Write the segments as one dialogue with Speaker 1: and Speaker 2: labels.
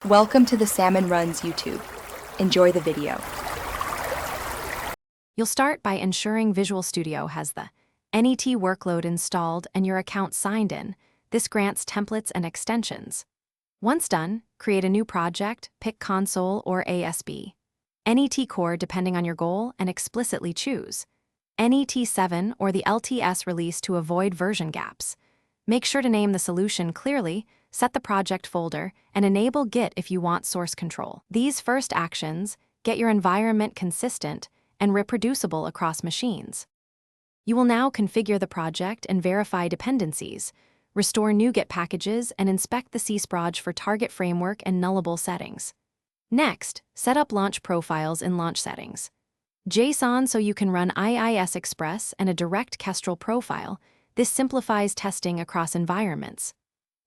Speaker 1: Welcome to the Salmon Runs YouTube. Enjoy the video.
Speaker 2: You'll start by ensuring Visual Studio has the NET workload installed and your account signed in. This grants templates and extensions. Once done, create a new project, pick Console or ASB. NET Core depending on your goal, and explicitly choose NET 7 or the LTS release to avoid version gaps. Make sure to name the solution clearly, set the project folder, and enable Git if you want source control. These first actions get your environment consistent and reproducible across machines. You will now configure the project and verify dependencies, restore NuGet packages, and inspect the csproj for target framework and nullable settings. Next, set up launch profiles in launch settings. JSON so you can run IIS Express and a direct Kestrel profile. This simplifies testing across environments.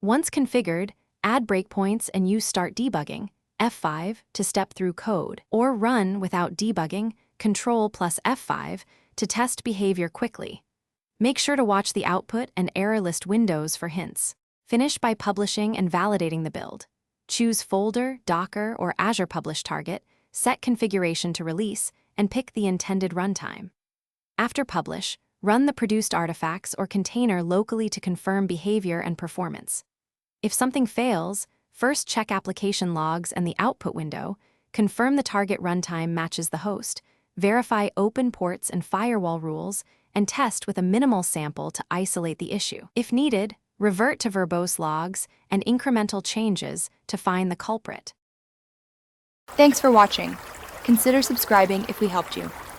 Speaker 2: Once configured, add breakpoints and use Start Debugging, F5, to step through code, or run without debugging, Control plus F5, to test behavior quickly. Make sure to watch the output and error list windows for hints. Finish by publishing and validating the build. Choose folder, Docker, or Azure Publish target, set configuration to release, and pick the intended runtime. After publish, run the produced artifacts or container locally to confirm behavior and performance. If something fails, first check application logs and the output window, confirm the target runtime matches the host, verify open ports and firewall rules, and test with a minimal sample to isolate the issue. If needed, revert to verbose logs and incremental changes to find the culprit.
Speaker 1: Thanks for watching. Consider subscribing if we helped you.